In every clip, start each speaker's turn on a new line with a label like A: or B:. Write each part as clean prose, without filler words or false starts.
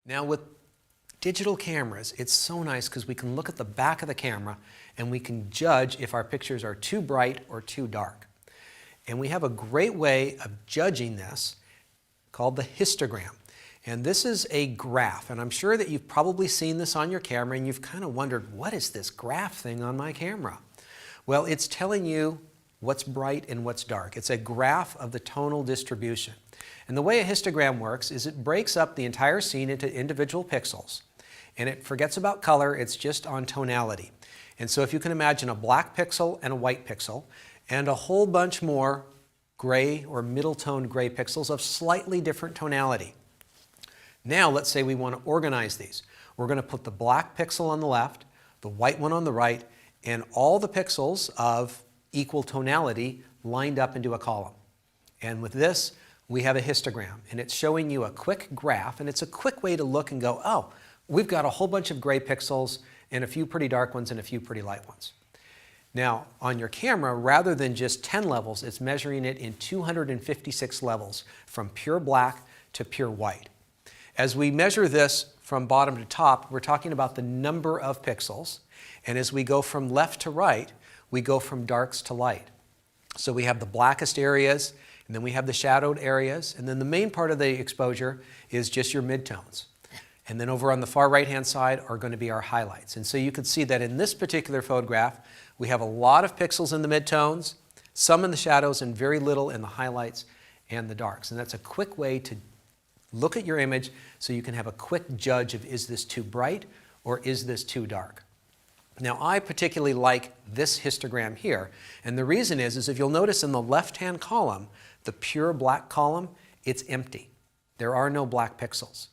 A: Now with digital cameras, it's so nice because we can look at the back of the camera and we can judge if our pictures are too bright or too dark. And we have a great way of judging this called the histogram. And this is a graph, and I'm sure that you've probably seen this on your camera and you've kind of wondered, what is this graph thing on my camera? Well, it's telling you what's bright and what's dark. It's a graph of the tonal distribution. And the way a histogram works is it breaks up the entire scene into individual pixels. And it forgets about color, it's just on tonality. And so if you can imagine a black pixel and a white pixel, and a whole bunch more gray or middle-toned gray pixels of slightly different tonality. Now let's say we want to organize these. We're going to put the black pixel on the left, the white one on the right, and all the pixels of equal tonality lined up into a column. And with this, we have a histogram, and it's showing you a quick graph, and it's a quick way to look and go, oh, we've got a whole bunch of gray pixels and a few pretty dark ones and a few pretty light ones. Now, on your camera, rather than just 10 levels, it's measuring it in 256 levels, from pure black to pure white. As we measure this from bottom to top, we're talking about the number of pixels, and as we go from left to right, we go from darks to light. So we have the blackest areas, and then we have the shadowed areas, and then the main part of the exposure is just your midtones. And then over on the far right-hand side are going to be our highlights. And so you can see that in this particular photograph, we have a lot of pixels in the midtones, some in the shadows, and very little in the highlights and the darks. And that's a quick way to look at your image so you can have a quick judge of, is this too bright or is this too dark? Now, I particularly like this histogram here. And the reason is if you'll notice in the left-hand column, the pure black column, it's empty. There are no black pixels.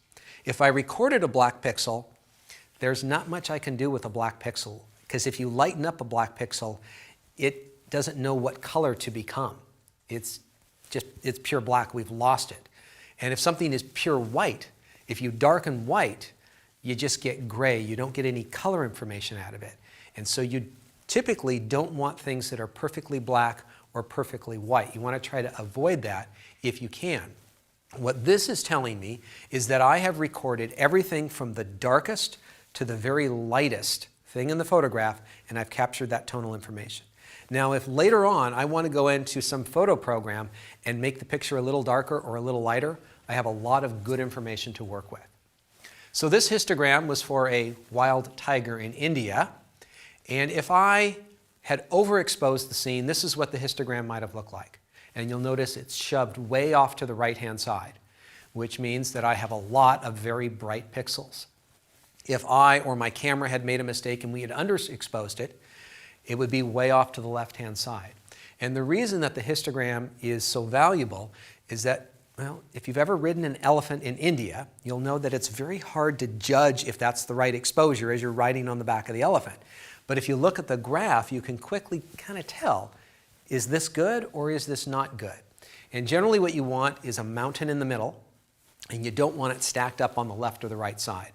A: If I recorded a black pixel, there's not much I can do with a black pixel, because if you lighten up a black pixel, it doesn't know what color to become. It's pure black, we've lost it. And if something is pure white, if you darken white, you just get gray. You don't get any color information out of it. And so you typically don't want things that are perfectly black or perfectly white. You want to try to avoid that if you can. What this is telling me is that I have recorded everything from the darkest to the very lightest thing in the photograph, and I've captured that tonal information. Now, if later on I want to go into some photo program and make the picture a little darker or a little lighter, I have a lot of good information to work with. So this histogram was for a wild tiger in India, and if I had overexposed the scene, this is what the histogram might have looked like. And you'll notice it's shoved way off to the right-hand side, which means that I have a lot of very bright pixels. If I or my camera had made a mistake and we had underexposed it, it would be way off to the left-hand side. And the reason that the histogram is so valuable is that, well, if you've ever ridden an elephant in India, you'll know that it's very hard to judge if that's the right exposure as you're riding on the back of the elephant. But if you look at the graph, you can quickly kind of tell, is this good or is this not good? And generally what you want is a mountain in the middle, and you don't want it stacked up on the left or the right side.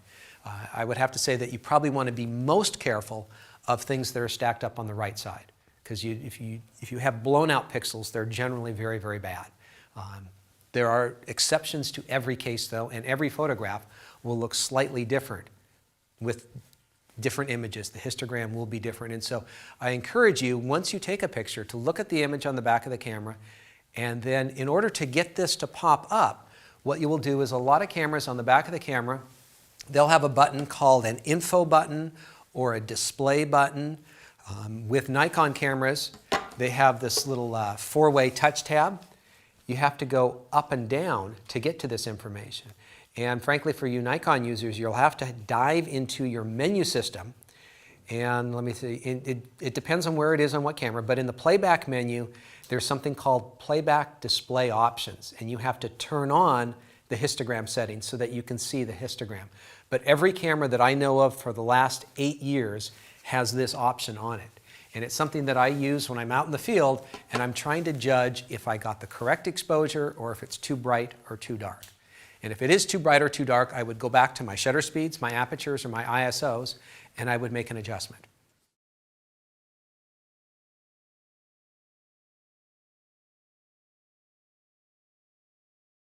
A: I would have to say that you probably want to be most careful of things that are stacked up on the right side, because if you have blown out pixels, they're generally very, very bad. There are exceptions to every case though, and every photograph will look slightly different with different images. The histogram will be different. And so I encourage you, once you take a picture, to look at the image on the back of the camera, and then in order to get this to pop up, what you will do is a lot of cameras on the back of the camera, they'll have a button called an info button or a display button. With Nikon cameras, they have this little four-way touch tab. You have to go up and down to get to this information. And frankly, for you Nikon users, you'll have to dive into your menu system. And let me see, it depends on where it is on what camera, but in the playback menu, there's something called playback display options. And you have to turn on the histogram settings so that you can see the histogram. But every camera that I know of for the last 8 years has this option on it. And it's something that I use when I'm out in the field and I'm trying to judge if I got the correct exposure or if it's too bright or too dark. And if it is too bright or too dark, I would go back to my shutter speeds, my apertures, or my ISOs, and I would make an adjustment.